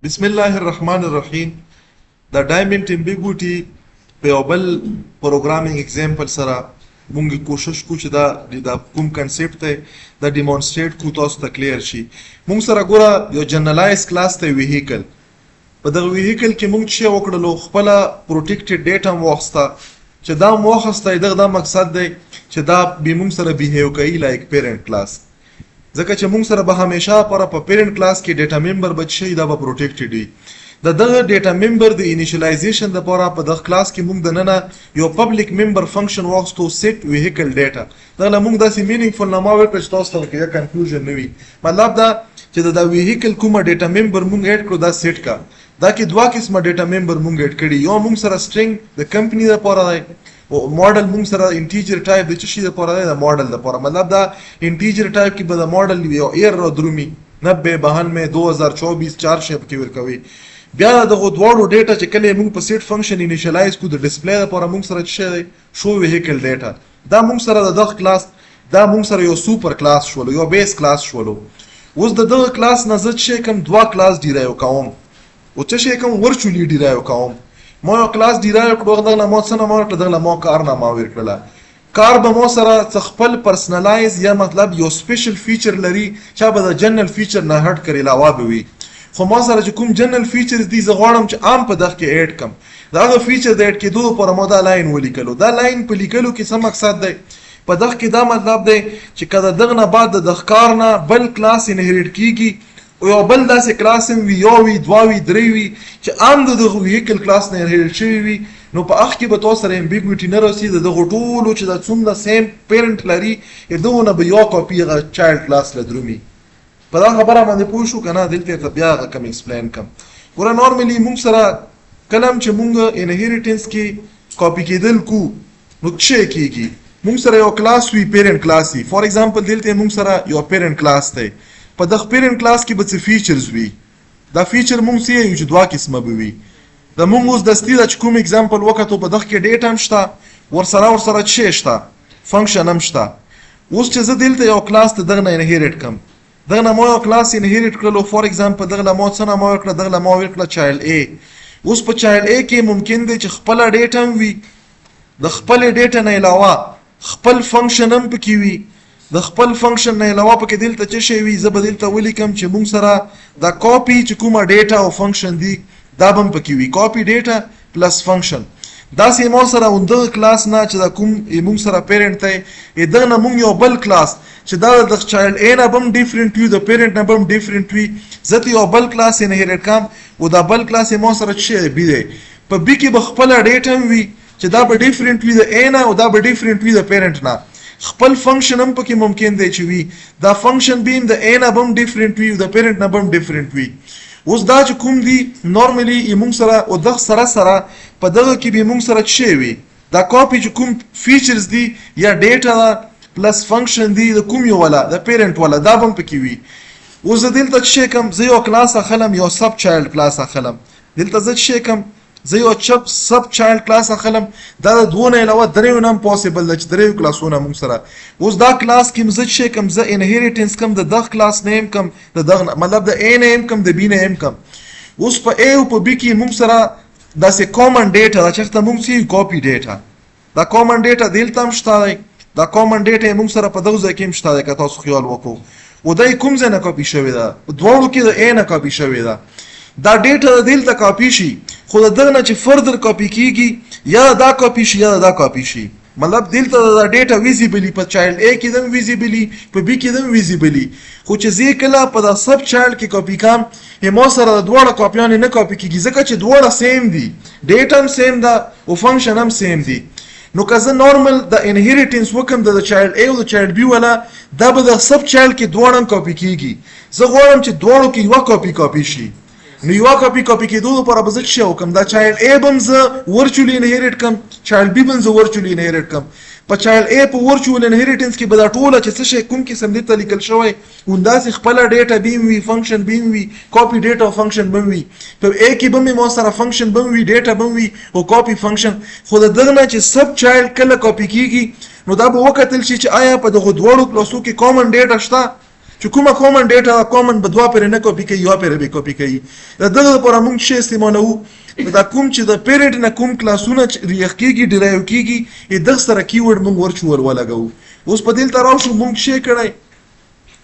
بسم الله الرحمن الرحیم. د ډایمنډ امبیګوټي په یو بل پروګرامینګ اگزامپل سره مونږ کوشش کوو چې دا کوم کنسپټ دی دا ډیمونسټریټ کوو تاسو ته کلیر شي. مونږ سره ګوره یو جنرالایز کلاس دی ویهیکل. په دغه ویهیکل کې مونږ چې وکړلو خپله پروټیکټډ ډیټا مو واخیسته چې دا مو واخیسته دغه دا مقصد دی چې دا به مونږ سره بیهیو کوي لایک پیرنټ کلاس، ځکه چې مونږ سره به همیشه په پیرنټ کلاس کې ډیټا ممبر بچ شي دا به پروټیکټډ وي. د دغه ډیټا ممبر د انیشلایزیشن لپاره په دغه کلاس کې مونږ دننه یو پبلک ممبر فنکشن واخیستو سیټ ویهیکل ډیټا. دغه مونږ داسې مینینګفل نامه ورکړه چې تاسو ته کې کنفیوژن نه وي. مطلب دا چې دا ویهیکل کومه ډیټا ممبر مونږ اډ کړو دا سیټ کا دا کې دوه قسمه ډیټا ممبر مونږ اډ کړي. یو مونږ سره سټرینګ د کمپنی لپاره دی او ماډل مونږ سره انټیجر ټایپ د څه شي لپاره دی د ماډل لپاره. مطلب دا انټیجر ټایپ کې به د ماډل یو 𝓬𝓲𝓷𝓬 90 92 2024 4 شپ کې ورکوي. بیا دغه دواړو ډیټا چې کله موږ په سیټ فنکشن انیشلایز کو د ډسپلی لپاره موږ سره څه دی شو ویهیکل ډیټا. دا موږ سره د دغه کلاس دا موږ سره یو سوپر کلاس شولو یو بیس کلاس شولو. اوس د دغه کلاس نه زه چې کوم دوا کلاس ډیرایو کوم او چې کوم ورچولی ډیرایو کوم. ما یو کلاس ډیرایو کړو دغه ما څه نه ما ورکړه دغه ما کار نه ما ورکړله. کار به مو سره خپل پرسنلایز یا مطلب یو سپیشل فیچر لري چې به د جنرال فیچر نه هټ کړي علاوه به وي. خو ما سره چې کوم جنرال فیچرز دي زه غواړم چې عام په دغه کې اډ کم. دا هغه فیچر د اډ کېدو لپاره ما دا لاین ولیکلو. دا لاین په لیکلو کې څه مقصد دی؟ په دغه کې دا مطلب دی چې کله دغه نه بعد د دغه کار نه بل کلاس انهریټ کیږي او یو بل داسې کلاس هم وي یو وي دوه وي درې وي چې عام د دغه ویهیکل کلاس نه انهریټ شوي وي. نو په هغه کې به تاسو سره امبیګوټي نه راسي. د دغه ټولو چې دا څومره سیم پیرنټ لري دغه نه به یو کاپي هغه چایلډ کلاس له درومي. په دا خبره باندې پوه شو که نه؟ دلته ته بیا هغه کم ایکسپلین کم. ګوره نارملي مونږ سره کله هم چې مونږ انهیریټنس کې کاپي کېدل کو نو څه کېږي؟ مونږ سره یو کلاس وي پیرنټ کلاس وي. فار ایگزامپل دلته مونږ سره یو پیرنټ کلاس دی. په دغه پیرنټ کلاس کې به څه فیچرز وي. دا فیچر مونږ څه یو چې دوه قسمه به وي. د مونږ اوس دستي د کوم ایگزامپل وکړو په دغه کې ډیټا هم شته ورسره څه شته فنکشن هم شته. اوس چې زه دلته یو کلاس ته دغه نه انهیریټ کم دغه نه ما یو کلاس انهیریټ کړلو. فار ایگزامپل دغه له ما څه نه ما ورکړه دغه له ما ورکړه چایلډ ا. اوس په چایلډ ا کې ممکن دی چې خپله ډیټا هم وي د خپلې ډیټا نه علاوه خپل فنکشن هم پکې وي. د خپل فنکشن نه علاوه پکې دلته څه شی وي زه به دلته ولیکم چې مونږ سره دا کاپي چې کومه ډیټا او فنکشن دی دا به هم پکې وي. کاپي ډیټا پلس فنکشن. داسې ما سره دغه کلاس نه چې دا کوم مونږ سره پیرنټ دی دغه نه مونږ یو بل کلاس چې دا د چایلډ ا نه به هم ډیفرنټ وي د پیرنټ نه به هم ډیفرنټ وي. زه ته یو بل کلاس انهیریټ کم او دا بل کلاس ما سره څه بي دی. په بي کې به خپله ډیټا هم وي چې دا به ډیفرنټ وي د ا نه او دا به ډیفرنټ وي د پیرنټ نه. خپل فنکشن هم پکې ممکن دی چې وي. دا فنکشن به د ا نه به هم ډیفرنټ وي او د پیرنټ نه به هم ډیفرنټ وي. اوس دا چې کوم دی نارملی موږ سره او دغه سره په دغه کې به موږ سره څه وي دا کاپي چې کوم فیچرز دي یا ډیټا پلس فنکشن دی د کوم یو ولا د پیرنټ ولا دا هم پکې وي. اوس دلته څه کوم زه یو کلاس اخلم یو سب چایلډ کلاس اخلم. دلته زه څه کوم زه یو سب چایلډ کلاس اخلم. دا د دوه نه علاوه درې نه پوسیبل ده چې درې کلاسونه موږ سره. اوس دا کلاس کې زه څه کوم زه انهیریټنس کوم د دغه کلاس نیم کوم د دغه مطلب د ا نیم کوم د بي نیم کوم. اوس په ا او په بي کې موږ سره داسې کامن ډیټا دا چې موږ سي کاپي ډیټا دا کامن ډیټا دلته هم شته دی. دا کامن ډیټا موږ سره په دغه ځای کې هم شته دی که تاسو خیال وکړو. او دا کوم ځای نه کاپي شوې ده دواړو کې د ا نه کاپي شوې ده. دا ډیټا دلته کاپي شي خو دغه نه چې فردر کاپي کیږي یا دا کاپي شي یا دا کاپي شي. مطلب دلته دا ډیټا ویزیبلی په چایلډ ا کې دم ویزیبلی په بي کې دم ویزیبلی. خو چې زه کله په دا سب چایلډ کې کاپي کام ما سره د دواړه کاپیانې نه کاپي کیږي ځکه چې دواړه سیم دي ډیټا هم سیم ده او فنکشن هم سیم دي. نو که زه نارمل د انهیریټنس وکم د چایلډ ا او د چایلډ بي ولا دا به د سب چایلډ کې دواړه هم کاپي کیږي. زه غواړم چې دواړو کې یوه کاپي شي. نو یوه کاپي کېدو لپاره به زه څه وکړم دا چایلډ ا به هم زه ورچولی انهیریټ کړم چایلډ بي به هم زه ورچولی انهیریټ کړم. په چایلډ ا په ورچوال انهیریټنس کې به دا ټوله چې څه شی کوم قسم دلته لیکل شوی همداسې خپله ډیټا به هم وي فنکشن به هم وي کاپي ډیټا او فنکشن به هم وي. په ا کې به مې ما سره فنکشن به هم وي ډیټا به هم وي او کاپي فنکشن. خو د دغه نه چې سب چایلډ کله کاپي کېږي نو دا به وکتل شي چې آیا په دغه دواړو کلاسو کې کامن ډیټا شته چې کومه کامن ډیټا کامن به 2 پیره نه کاپي کوي یو پیره به کاپي کوي د دغه لپاره موږ شی استعمالوو دا کوم چې د پیرنټ نه کوم کلاسونه ریخ کیږي ډرایو کیږي دغه سره کیورډ موږ ورچول ولګو اوس په دې تر راوشو موږ شی کړی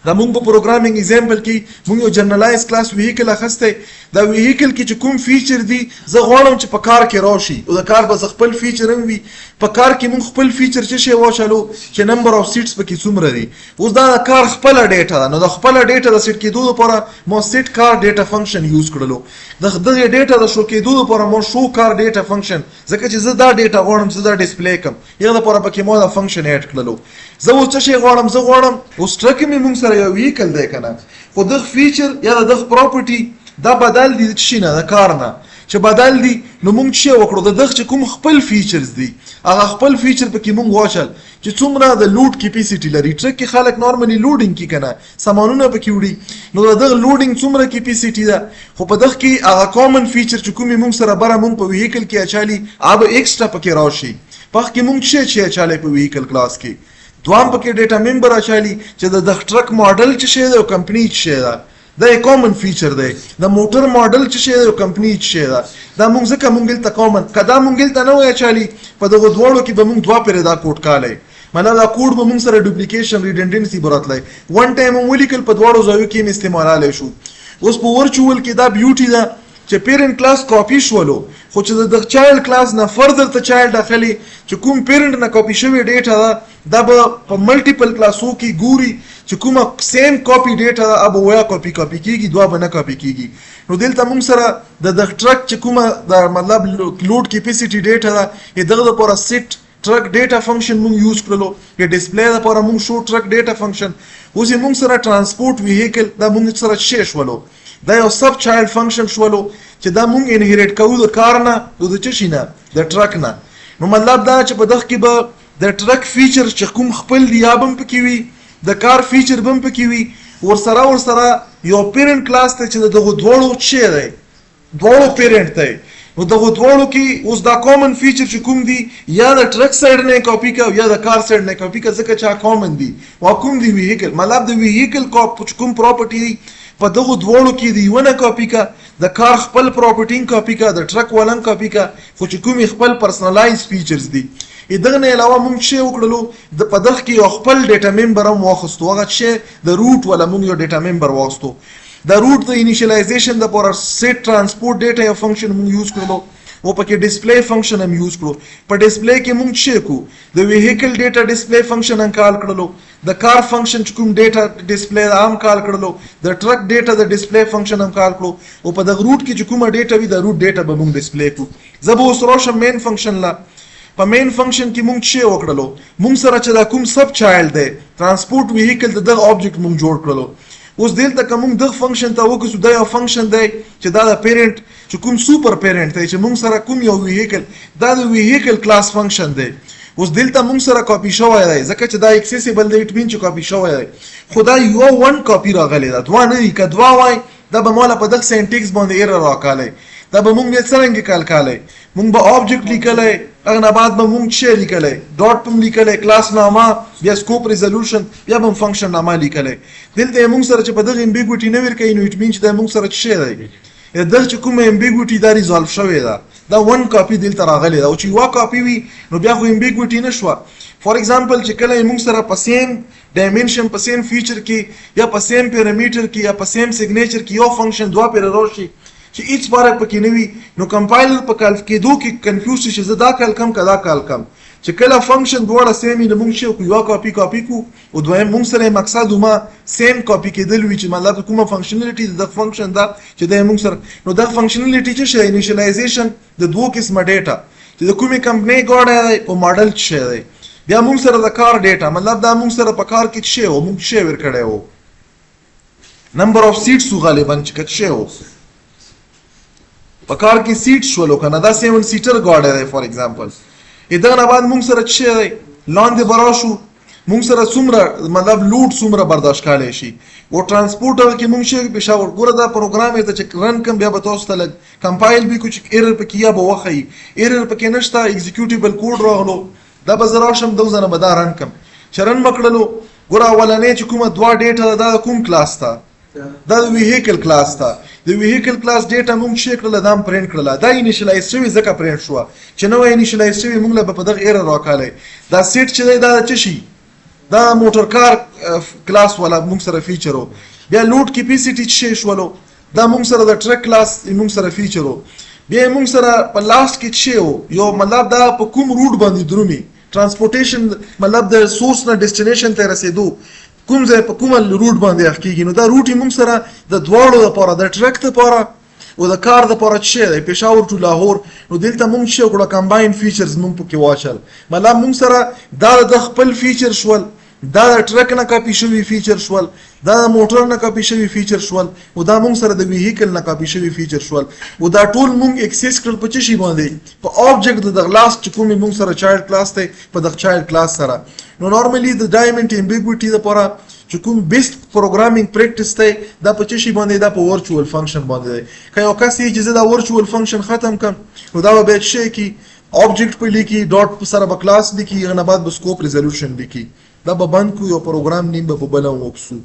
دا موږ په پروګرامینګ ایگزامپل کې موږ یو جنرالایز کلاس ویهیکل اخسته دا ویهیکل کې چې کوم فیچر دی زه غواړم چې په کار کې راشي او د کار به خپل فیچر هم وي په کار کې موږ خپل فیچر چې شی واچلو چې نمبر اف سیټس پکې څومره دي اوس دا کار خپل ډیټا ده نو د خپل ډیټا د سیټ کېدو لپاره مو سیټ کار ډیټا فنکشن یوز کړلو د دغه ډیټا د شو کېدو لپاره مو شو کار ډیټا فنکشن ځکه چې زه دا ډیټا غواړم چې دا ډیسپلی کوم یغه لپاره پکې مو دا فنکشن اډ کړلو زه اوس څه شی غواړم زه غواړم اوس ټرک می موږ سره یو ویهیکل دی کنه خو دغه فیچر یا دغه پراپرټي دا بدل دي چې نه د کار نه چې بدل دي نو موږ چې وکړو د دغه کوم خپل فیچرز دي هغه خپل فیچر پکې موږ واچل چې څومره د لوډ کیپیسټي لري ټرک کې خلک نورمالي لوډینګ کی کنه سامانونه پکې وړي نو دغه لوډینګ څومره کیپیسټي ده خو په دغه کې هغه کامن فیچر چې کومې موږ سره بره موږ په ویهیکل کې اچالي هغه ایکسترا پکې راشي په کې موږ چې اچالي په ویهیکل کلاس کې دوام پکې ډیټا ممبر اچالي چې د ټرک ماډل چې شی دی او کمپنی چې شی ده دا یو کامن فیچر دی د موټر ماډل چې شی دی او کمپنی چې شی ده دا موږ ځکه موږ ته کامن کدا موږ ته نه وای اچالي په دغه دواړو کې به موږ 2 پیره دا کوډ کالای معنا دا کوډ به موږ سره ډوپلیکیشن ریډنډنسي براتلای ون ټایم مولیکل په دواړو ځایو کې استعمالای شو اوس په ورچوال کې دا بیوټي ده چې پیرنټ کلاس کاپی شولو خو چې د چایلډ کلاس نه فردر ته چایلډ داخلي چې کوم پیرنټ نه کاپی شوی ډیټا دا به په ملټیپل کلاسو کې ګوري چې کومه سیم کاپی ډیټا دا به ویا کاپی کیږي دوه به نه کاپی کیږي نو دلته موږ سره د ټرک چې کومه د مطلب لوډ کیپیسټي ډیټا دا دغه لپاره سیټ ټرک ډیټا فنکشن موږ یوز کړلو یا ډسپلی لپاره موږ شو ټرک ډیټا فنکشن اوس موږ سره ترانسپورت ویهیکل دا موږ سره شې شولو دا یو سب چایلډ فنکشن شولو چې دا موږ انهریټ کوو د کار نه او د چشي نه د ټرک نه نو مطلب دا چې په دغه کې به د ټرک فیچر چې کوم خپل دی یا بم پکې وي د کار فیچر بم پکې وي ورسره یو پیرنټ کلاس ته چې دغه دواړو چې دی دواړو پیرنټ دی نو دغه دواړو کې اوس دا کامن فیچر چې کوم دی یا د ټرک سایډ نه کاپی کا یا د کار سایډ نه کاپی کا ځکه چې کامن دی وا کوم دی ویهیکل مطلب د ویهیکل کوم پراپرټي دی په دغه دواړو کې دی یو نه کاپی کا د کار خپل پراپرټي کاپی کا د ټرک ولن کاپی کا خو چې کوم خپل پرسنلایز فیچرز دي دغه نه علاوه موږ شی وکړلو د پدغه کې خپل ډیټا ممبر هم واخستو هغه شی د روټ ولا موږ یو ډیټا ممبر واخستو د روټ د انیشلایزیشن د پر سیټ ترانسپورت ډیټا یو فنکشن موږ یوز کړلو او پکې ډسپلی فنکشن هم یوز کړو په ډسپلی کې موږ شی کو د ویهیکل ډیټا ډسپلی فنکشن هم کال کړلو د کار فنکشن چې کوم ډیټا ډسپلی هم کال کړلو د ټرک ډیټا د ډسپلی فنکشن هم کال کړو او په دغه روټ کې چې کومه ډیټا وي د روټ ډیټا به موږ ډسپلی کو زه به اوس راشم مین فنکشن لا په مین فنکشن کې موږ شی وکړلو موږ سره چې دا کوم سب چایلډ دی ترانسپورت ویهیکل دغه آبجیکټ موږ جوړ کړلو اوس دلته کوم دغه فنکشن ته وکړو دا یو فنکشن دی چې دا د پیرنټ چې کوم سوپر پیرنټ دی چې موږ سره کوم یو ویهیکل دا د ویهیکل کلاس فنکشن دی اوس دلته موږ سره کاپی شوی دی ځکه چې دا اکسیسیبل دی اټ مین چې کاپی شوی دی خو دا یو ون کاپی راغلی دا دوه نه که دوه وای دا به مالا په دغه سینټیکس باندې ایرر راکالی دا به موږ یې څرنګه کال کالی موږ به آبجیکټ لیکلی هغه نه بعد به موږ شی لیکلی ډاټ پم لیکلی کلاس نامه بیا سکوپ ریزولوشن بیا به فنکشن نامه لیکلی دلته موږ سره چې په دغه امبیګوټي نه ورکوي نو اټ مین چې دا موږ سره شی دی دغه چې کومه امبیګوټي دا ریزالو شوې ده دا ون کاپی دلته راغلی ده او چې یو کاپی وي نو بیا خو امبیګوټي نشوه فار ایگزامپل چې کله موږ سره په سیم ډایمنشن په سیم فیچر کې یا په سیم پیرامیټر کې یا په سیم سیګنیچر کې یو فنکشن دوه پیره راشي چې هیڅ فرق پکې نه وي نو کمپایلر په کال کېدو کې کنفیوز شي زه دا کال کم کدا کال کم چې کله فنکشن دواړه سیم نه موږ شو یو کاپی کو او دویم موږ سره مقصد ما سیم کاپی کېدل وی چې مطلب کومه فنکشنالټي د فنکشن دا چې د موږ سره نو دا فنکشنالټي چې شي انیشلایزیشن د دوه قسمه ډیټا چې د کومه کمپنی ګوډه او ماډل شي دی بیا موږ سره د کار ډیټا مطلب دا موږ سره په کار کې شي او موږ شي ور کړی وو نمبر اف سیټس غالبا چې کټ شي وو په کار کې سیټ شولو کنه دا 7 سیټر ګاډه دی فار ایگزامپل اذا نه بعد موږ سره چې لاندې براشو موږ سره څومره مطلب لوډ څومره برداشت کولای شي او ترانسپورټر کې موږ شي پېښور ګوره دا پروګرام ته چې رن کوم بیا به تاسو ته لګ کمپایل به کوم ایرر پکې یا به وخی ایرر پکې نشته ایگزیکیوټیبل کوډ راغلو دا به زرا شم 2000 به دا رن کوم چرن مکړلو ګوره اولنۍ چې کومه دوه ډیټا دا کوم کلاس ته دا د ویهیکل کلاس ته د ویهیکل کلاس ډیټا موږ چې کړله دا هم پرنټ کړله دا انیشلایز شوي ځکه پرنټ شوه چې نوی انیشلایز شوي موږ له به په دغه ایرر راکالی دا سیټ چې دی دا د څه شي دا موټر کار کلاس والا موږ سره فیچر و بیا لوډ کیپیسټي چې شولو دا موږ سره د ټرک کلاس موږ سره فیچر و بیا موږ سره په لاست کې چې یو مطلب دا په کوم روټ باندې درومي ترانسپورټیشن مطلب د سورس نه ډیسټینیشن ته رسیدو کوم ځای په کومه روټ باندې اخ کېږي نو دا روټ یې موږ سره د دواړو لپاره د ټرک لپاره او د کار لپاره چې دی پېښور ټو لاهور نو دلته موږ چې وکړه کمباین فیچرز موږ پکې واچل مطلب موږ سره دا د خپل فیچر شول دا د ټرک نه کاپي شوي فیچر شول دا د موټر نه کاپي شوي فیچر شول او دا موږ سره د ویهیکل نه کاپي شوي فیچر شول او دا ټول موږ اکسس کړل په څه شي باندې په آبجیکټ د لاست چې کومې موږ سره چایلډ کلاس دی په دغه چایلډ کلاس سره نو نارملی د ډایمنډ امبیګویټي لپاره چې کوم بیسټ پروګرامینګ پریکټس دی دا په څه شي باندې دا په ورچوال فنکشن باندې دی که یو کس یې چې زه دا ورچوال فنکشن ختم کړم نو دا به بیا څه کوي آبجیکټ په لیکي ډاټ سره به کلاس لیکي هغه نه بعد به سکوپ ریزولوشن لیکي دا به بند کړو یو پروګرام نیم به په بله وکړو